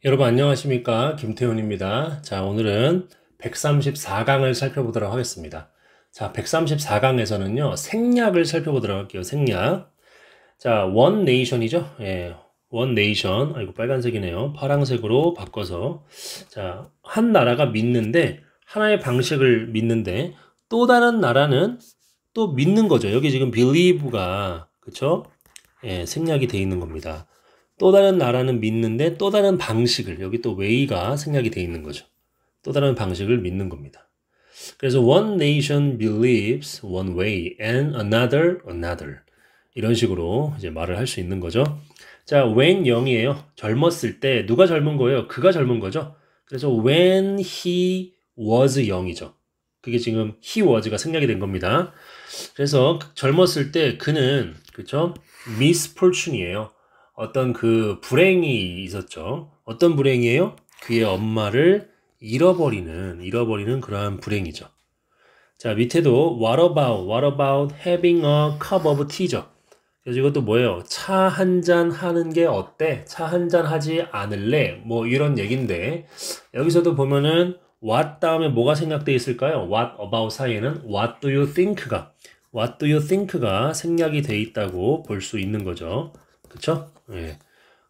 여러분 안녕하십니까? 김태훈입니다. 자, 오늘은 134강을 살펴보도록 하겠습니다. 자, 134강에서는요, 생략을 살펴보도록 할게요. 생략. 자, one nation이죠? 예, one nation. 아이고, 빨간색이네요. 파란색으로 바꿔서. 자, 한 나라가 믿는데, 하나의 방식을 믿는데, 또 다른 나라는 또 믿는 거죠. 여기 지금 believe가, 그쵸? 예, 생략이 돼 있는 겁니다. 또 다른 나라는 믿는데 또 다른 방식을, 여기 또 way가 생략이 돼 있는 거죠. 또 다른 방식을 믿는 겁니다. 그래서 one nation believes one way and another. 이런 식으로 이제 말을 할 수 있는 거죠. 자, when 0이에요. 젊었을 때 누가 젊은 거예요? 그가 젊은 거죠. 그래서 when he was 0이죠. 그게 지금 he was가 생략이 된 겁니다. 그래서 젊었을 때 그는, 그쵸? misfortune이에요. 어떤 그 불행이 있었죠. 어떤 불행이에요? 그의 엄마를 잃어버리는 그러한 불행이죠. 자, 밑에도 what about having a cup of tea죠. 그래서 이것도 뭐예요? 차 한 잔 하는 게 어때? 차 한 잔 하지 않을래? 뭐 이런 얘기인데, 여기서도 보면은 what 다음에 뭐가 생략되어 있을까요? what about 사이에는 what do you think가 생략이 돼 있다고 볼 수 있는 거죠. 그쵸? 예.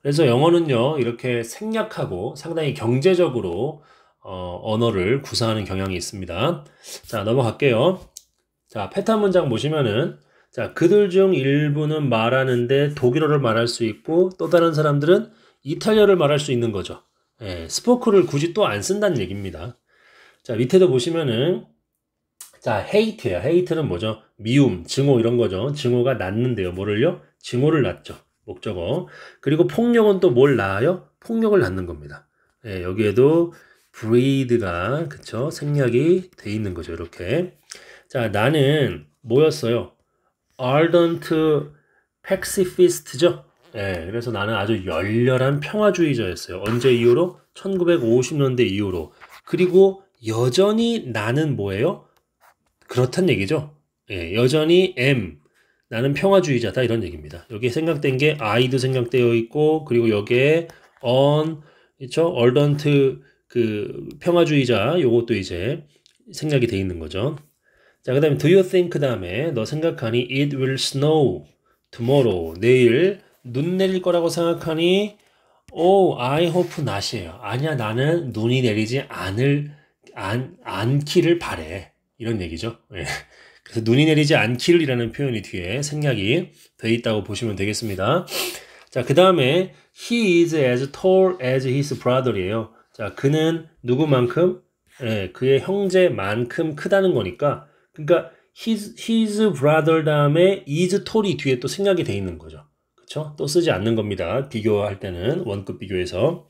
그래서 영어는요, 이렇게 생략하고 상당히 경제적으로 언어를 구사하는 경향이 있습니다. 자, 넘어갈게요. 자, 패턴 문장 보시면은, 자, 그들 중 일부는 말하는데 독일어를 말할 수 있고, 또 다른 사람들은 이탈리아를 말할 수 있는 거죠. 예, 스포크를 굳이 또 안 쓴다는 얘기입니다. 자, 밑에도 보시면은, 자, hate예요. hate는 뭐죠? 미움, 증오 이런 거죠. 증오가 낳는데요. 뭐를요? 증오를 낳죠. 목적어. 그리고 폭력은 또 뭘 낳아요? 폭력을 낳는 겁니다. 예, 여기에도 breed가, 그쵸? 생략이 돼 있는 거죠. 이렇게. 자, 나는 뭐였어요? ardent pacifist죠. 예, 그래서 나는 아주 열렬한 평화주의자였어요. 언제 이후로? 1950년대 이후로. 그리고 여전히 나는 뭐예요? 그렇단 얘기죠. 예, 여전히 나는 평화주의자다 이런 얘기입니다. 여기에 생각된 게 I도 생각되어 있고, 그리고 여기에 on, 그렇죠? ardent 그 평화주의자 요것도 이제 생략이 돼 있는 거죠. 자, 그다음에 do you think 다음에 너 생각하니 it will snow tomorrow 내일 눈 내릴 거라고 생각하니 oh I hope not이에요. 아니야, 나는 눈이 내리지 않기를 바래. 이런 얘기죠. 예. 그래서 눈이 내리지 않기를이라는 표현이 뒤에 생략이 돼 있다고 보시면 되겠습니다. 자, 그 다음에 he is as tall as his brother이에요. 자, 그는 누구만큼? 예, 그의 형제만큼 크다는 거니까, 그러니까 his brother 다음에 is tall이 뒤에 또 생략이 돼 있는 거죠. 그쵸? 또 쓰지 않는 겁니다. 비교할 때는 원급 비교에서.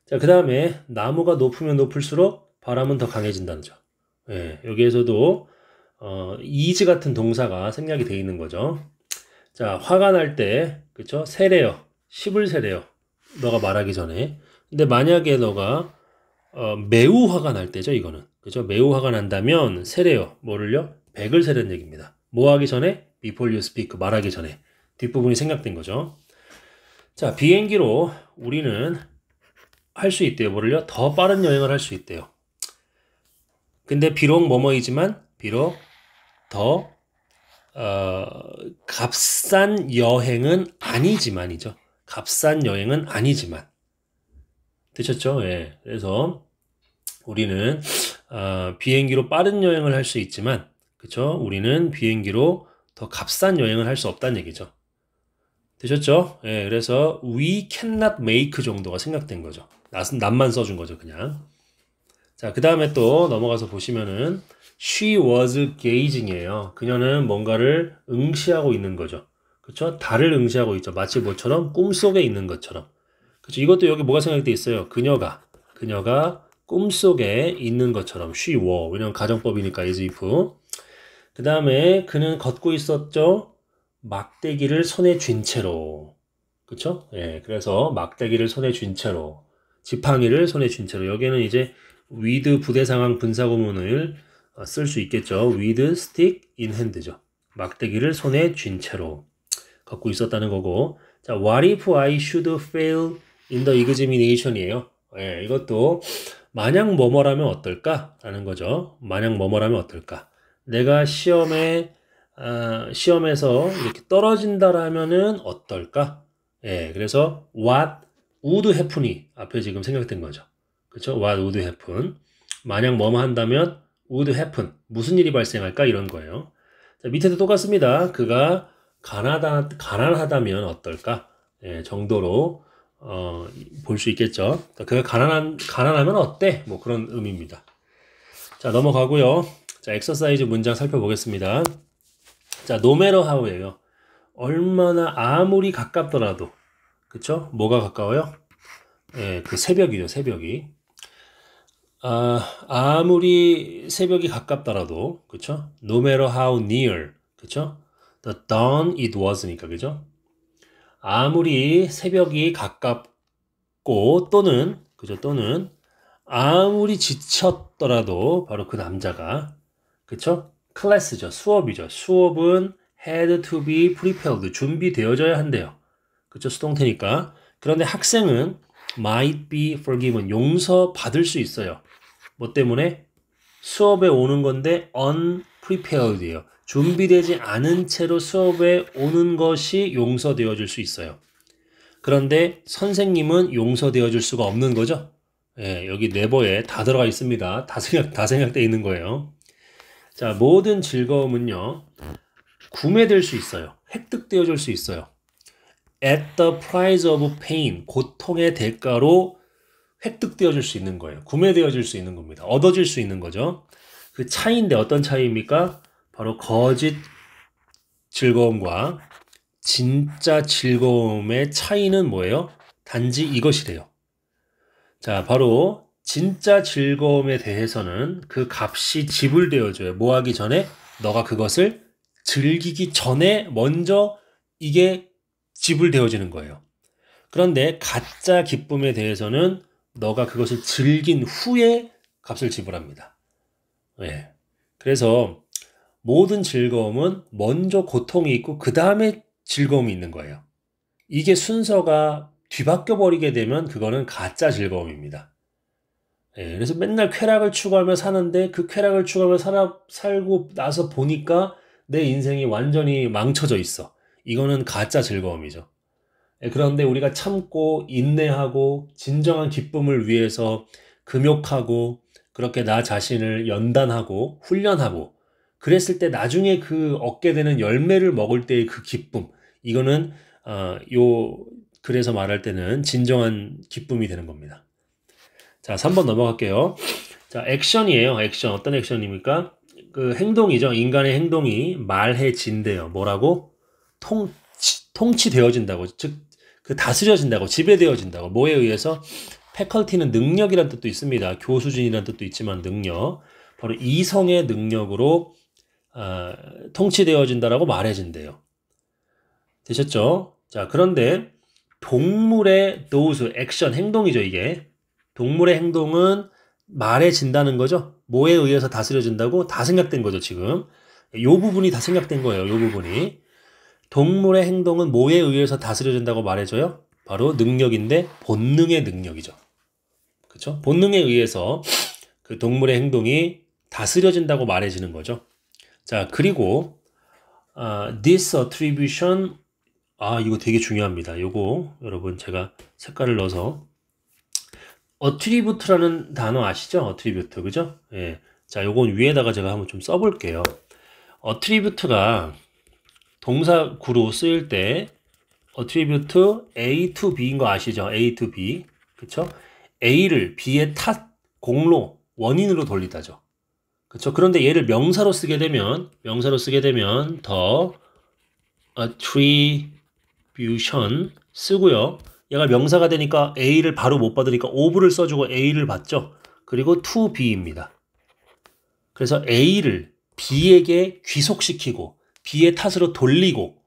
자, 그 다음에 나무가 높으면 높을수록 바람은 더 강해진다는 점. 예, 여기에서도 is 같은 동사가 생략이 돼 있는 거죠. 자, 화가 날 때, 그쵸? 세래요. 10을 세래요. 너가 말하기 전에. 근데 만약에 너가 매우 화가 날 때죠, 이거는. 그죠? 매우 화가 난다면 세래요. 뭐를요? 100을 세라는 얘기입니다. 뭐 하기 전에? Before you speak. 말하기 전에. 뒷부분이 생략된 거죠. 자, 비행기로 우리는 할 수 있대요. 뭐를요? 더 빠른 여행을 할 수 있대요. 근데 비록 뭐뭐이지만 비록 더 값싼 여행은 아니지만이죠. 값싼 여행은 아니지만. 되셨죠? 예. 그래서 우리는 비행기로 빠른 여행을 할 수 있지만, 그쵸? 우리는 비행기로 더 값싼 여행을 할 수 없다는 얘기죠. 되셨죠? 예. 그래서 we cannot make 정도가 생략된 거죠. 낫만 써준 거죠, 그냥. 자, 그 다음에 또 넘어가서 보시면은 she was gazing이에요. 그녀는 뭔가를 응시하고 있는 거죠. 그쵸? 달을 응시하고 있죠. 마치 뭐처럼? 꿈속에 있는 것처럼. 그쵸? 이것도 여기 뭐가 생각돼 있어요? 그녀가 꿈속에 있는 것처럼 she were. 왜냐면 가정법이니까 as if. 그 다음에 그는 걷고 있었죠. 막대기를 손에 쥔 채로. 그쵸? 예, 그래서 막대기를 손에 쥔 채로. 지팡이를 손에 쥔 채로. 여기에는 이제 with 부대상황 분사구문을 쓸 수 있겠죠. with stick in hand죠. 막대기를 손에 쥔 채로 걷고 있었다는 거고. 자, what if I should fail in the examination이에요. 예, 이것도 만약 뭐뭐라면 어떨까? 라는 거죠. 만약 뭐뭐라면 어떨까? 내가 시험에서 이렇게 떨어진다라면은 어떨까? 예, 그래서 what would happen이 앞에 지금 생각된 거죠. 그렇죠? What would happen? 만약 뭐뭐 한다면 would happen. 무슨 일이 발생할까? 이런 거예요. 자, 밑에도 똑같습니다. 그가 가난하다면 어떨까? 예, 정도로 볼 수 있겠죠. 그가 가난하면 어때? 뭐 그런 의미입니다. 자, 넘어가고요. 자, 엑서사이즈 문장 살펴보겠습니다. 자, no matter how예요. 얼마나 아무리 가깝더라도, 그쵸? 뭐가 가까워요? 예, 그 새벽이죠, 새벽이. 아무리 새벽이 가깝더라도, 그쵸? No matter how near, 그쵸? The dawn it was니까, 그죠? 아무리 새벽이 가깝고, 또는, 그죠? 또는, 아무리 지쳤더라도, 바로 그 남자가, 그쵸? 클래스죠. 수업이죠. 수업은 had to be prepared. 준비되어져야 한대요. 그쵸? 수동태니까. 그런데 학생은 might be forgiven. 용서받을 수 있어요. 뭐 때문에? 수업에 오는 건데 unprepared예요. 준비되지 않은 채로 수업에 오는 것이 용서되어질 수 있어요. 그런데 선생님은 용서되어질 수가 없는 거죠. 예, 여기 네버에 다 들어가 있습니다. 다 생각되어 있는 거예요. 자, 모든 즐거움은요, 구매될 수 있어요. 획득되어질 수 있어요. At the price of pain, 고통의 대가로 획득되어질 수 있는 거예요. 구매되어질 수 있는 겁니다. 얻어질 수 있는 거죠. 그 차이인데 어떤 차이입니까? 바로 거짓 즐거움과 진짜 즐거움의 차이는 뭐예요? 단지 이것이래요. 자, 바로 진짜 즐거움에 대해서는 그 값이 지불되어져요. 뭐 하기 전에? 너가 그것을 즐기기 전에 먼저 이게 지불되어지는 거예요. 그런데 가짜 기쁨에 대해서는 너가 그것을 즐긴 후에 값을 지불합니다. 네. 그래서 모든 즐거움은 먼저 고통이 있고 그 다음에 즐거움이 있는 거예요. 이게 순서가 뒤바뀌어 버리게 되면 그거는 가짜 즐거움입니다. 예, 그래서 맨날 쾌락을 추구하며 사는데 그 쾌락을 추구하며 살고 나서 보니까 내 인생이 완전히 망쳐져 있어. 이거는 가짜 즐거움이죠. 예, 그런데 우리가 참고 인내하고 진정한 기쁨을 위해서 금욕하고 그렇게 나 자신을 연단하고 훈련하고 그랬을 때 나중에 그 얻게 되는 열매를 먹을 때의 그 기쁨, 이거는 그래서 말할 때는 진정한 기쁨이 되는 겁니다. 자, 3번 넘어갈게요. 자, 액션이에요. 액션. 어떤 액션입니까? 그 행동이죠. 인간의 행동이 말해진대요. 뭐라고? 통치되어진다고. 즉, 그 다스려진다고. 지배되어진다고. 뭐에 의해서? 패컬티는 능력이란 뜻도 있습니다. 교수진이란 뜻도 있지만 능력. 바로 이성의 능력으로 통치되어진다라고 말해진대요. 되셨죠? 자, 그런데 동물의 those, 액션, 행동이죠, 이게. 동물의 행동은 말해진다는 거죠. 뭐에 의해서 다스려진다고? 다 생각된 거죠, 지금. 요 부분이 다 생각된 거예요, 요 부분이. 동물의 행동은 뭐에 의해서 다스려진다고 말해줘요? 바로 능력인데 본능의 능력이죠. 그렇죠? 본능에 의해서 그 동물의 행동이 다스려진다고 말해지는 거죠. 자, 그리고 this attribution, 이거 되게 중요합니다. 요거 여러분 제가 색깔을 넣어서 attribute라는 단어 아시죠? attribute, 그죠? 예. 자, 요건 위에다가 제가 한번 좀 써볼게요. attribute가 동사구로 쓰일 때 attribute A to B인 거 아시죠? A to B, 그쵸? A를 B의 공로, 원인으로 돌리다죠. 그쵸? 그런데 얘를 명사로 쓰게 되면 더 attribution 쓰고요. 얘가 명사가 되니까 A를 바로 못 받으니까 of를 써주고 A를 받죠. 그리고 to B입니다. 그래서 A를 B에게 귀속시키고 B의 탓으로 돌리고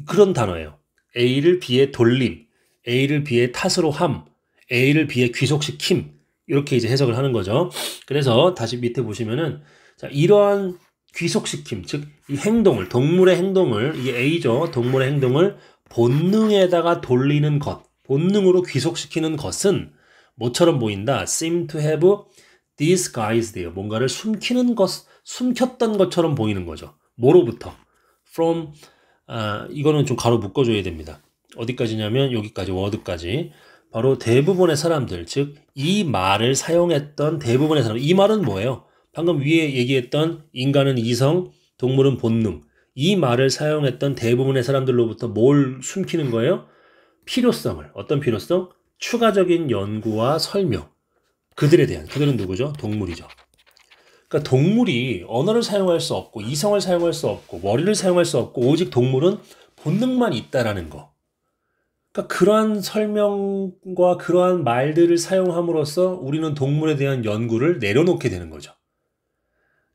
그런 단어예요. A를 B에 돌림, A를 B의 탓으로 함, A를 B에 귀속시킴, 이렇게 이제 해석을 하는 거죠. 그래서 다시 밑에 보시면은 자, 이러한 귀속시킴, 즉 이 행동을, 동물의 행동을, 이게 A죠. 동물의 행동을 본능에다가 돌리는 것, 본능으로 귀속시키는 것은 뭐처럼 보인다? seem to have disguised. 뭔가를 숨겼던 것처럼 보이는 거죠. 뭐로부터? from, 이거는 좀 가로 묶어줘야 됩니다. 어디까지냐면 여기까지, word까지. 바로 대부분의 사람들, 즉 이 말을 사용했던 대부분의 사람. 이 말은 뭐예요? 방금 위에 얘기했던 인간은 이성, 동물은 본능. 이 말을 사용했던 대부분의 사람들로부터 뭘 숨기는 거예요? 필요성을. 어떤 필요성? 추가적인 연구와 설명. 그들은 누구죠? 동물이죠. 그러니까 동물이 언어를 사용할 수 없고 이성을 사용할 수 없고 머리를 사용할 수 없고 오직 동물은 본능만 있다라는 거. 그러니까 그러한 설명과 그러한 말들을 사용함으로써 우리는 동물에 대한 연구를 내려놓게 되는 거죠.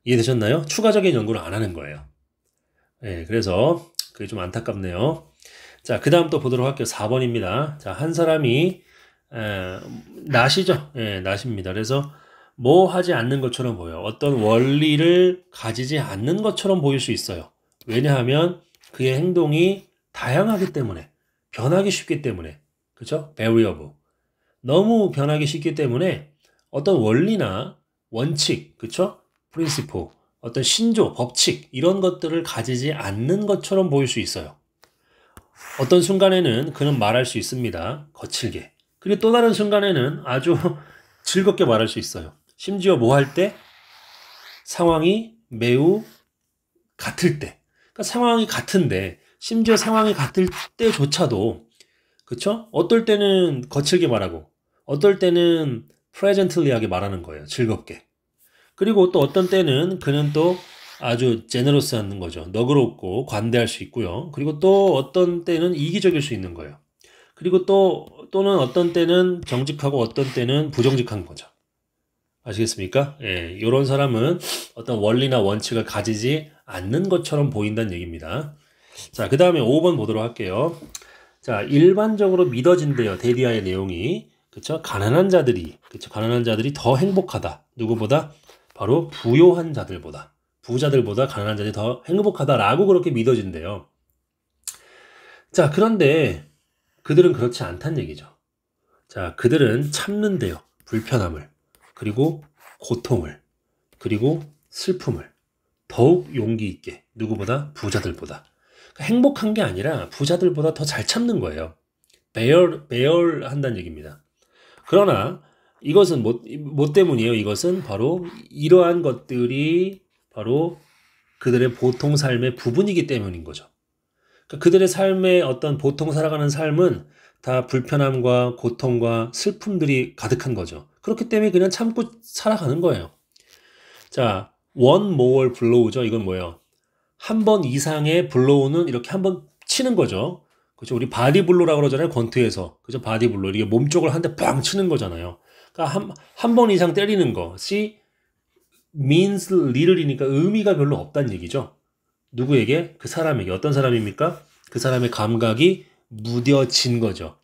이해되셨나요? 추가적인 연구를 안 하는 거예요. 네, 그래서 그게 좀 안타깝네요. 자, 그 다음 또 보도록 할게요. 4번입니다. 자, 한 사람이 낫이죠. 예, 낫입니다. 그래서 뭐 하지 않는 것처럼 보여요. 어떤 원리를 가지지 않는 것처럼 보일 수 있어요. 왜냐하면 그의 행동이 다양하기 때문에, 변하기 쉽기 때문에, 그렇죠? variable. 너무 변하기 쉽기 때문에 어떤 원리나 원칙, 그렇죠? principle, 어떤 신조, 법칙 이런 것들을 가지지 않는 것처럼 보일 수 있어요. 어떤 순간에는 그는 말할 수 있습니다. 거칠게. 그리고 또 다른 순간에는 아주 즐겁게 말할 수 있어요. 심지어 뭐 할 때? 상황이 매우 같을 때. 그러니까 상황이 같은데 심지어 상황이 같을 때조차도 그쵸? 어떨 때는 거칠게 말하고 어떨 때는 프레젠틀리하게 말하는 거예요. 즐겁게. 그리고 또 어떤 때는 그는 또 아주 제너러스한 거죠. 너그럽고 관대할 수 있고요. 그리고 또 어떤 때는 이기적일 수 있는 거예요. 그리고 또는 어떤 때는 정직하고 어떤 때는 부정직한 거죠. 아시겠습니까? 예, 이런 사람은 어떤 원리나 원칙을 가지지 않는 것처럼 보인다는 얘기입니다. 자, 그 다음에 5번 보도록 할게요. 자, 일반적으로 믿어진대요. 데디아의 내용이. 그쵸? 가난한 자들이 더 행복하다. 누구보다? 바로 부요한 자들보다. 부자들보다 가난한 자들이 더 행복하다라고 그렇게 믿어진대요. 자, 그런데 그들은 그렇지 않다는 얘기죠. 자, 그들은 참는데요. 불편함을. 그리고 고통을. 그리고 슬픔을. 더욱 용기 있게. 누구보다? 부자들보다. 그러니까 행복한 게 아니라 부자들보다 더 잘 참는 거예요. 배열 한다는 얘기입니다. 그러나 이것은 뭐 때문이에요? 이것은 바로 이러한 것들이 바로 그들의 보통 삶의 부분이기 때문인 거죠. 그러니까 그들의 삶의 어떤 보통 살아가는 삶은 다 불편함과 고통과 슬픔들이 가득한 거죠. 그렇기 때문에 그냥 참고 살아가는 거예요. 자, one more blow죠. 이건 뭐예요? 한 번 이상의 블로우는 이렇게 한 번 치는 거죠. 그죠? 우리 바디 블로우라고 그러잖아요. 권투에서. 그죠? 바디 블로우. 이게 몸 쪽을 한 대 빵 치는 거잖아요. 그러니까 한 번 이상 때리는 것이 means little이니까 의미가 별로 없다는 얘기죠. 누구에게? 그 사람에게. 어떤 사람입니까? 그 사람의 감각이 무뎌진 거죠.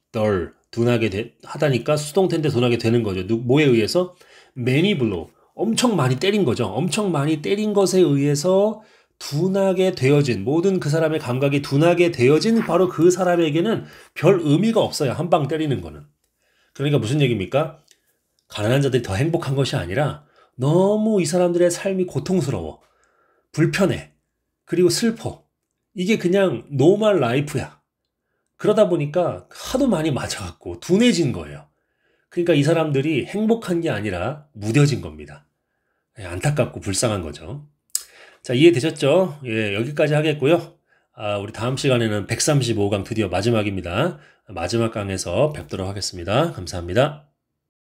둔하게 하다니까 수동태인데 둔하게 되는 거죠. 뭐에 의해서? many blow. 엄청 많이 때린 거죠. 엄청 많이 때린 것에 의해서 둔하게 되어진, 모든 그 사람의 감각이 둔하게 되어진 바로 그 사람에게는 별 의미가 없어요. 한 방 때리는 거는. 그러니까 무슨 얘기입니까? 가난한 자들이 더 행복한 것이 아니라 너무 이 사람들의 삶이 고통스러워. 불편해. 그리고 슬퍼. 이게 그냥 노멀 라이프야. 그러다 보니까 하도 많이 맞아갖고 둔해진 거예요. 그러니까 이 사람들이 행복한 게 아니라 무뎌진 겁니다. 안타깝고 불쌍한 거죠. 자, 이해되셨죠? 예, 여기까지 하겠고요. 우리 다음 시간에는 135강 드디어 마지막입니다. 마지막 강에서 뵙도록 하겠습니다. 감사합니다.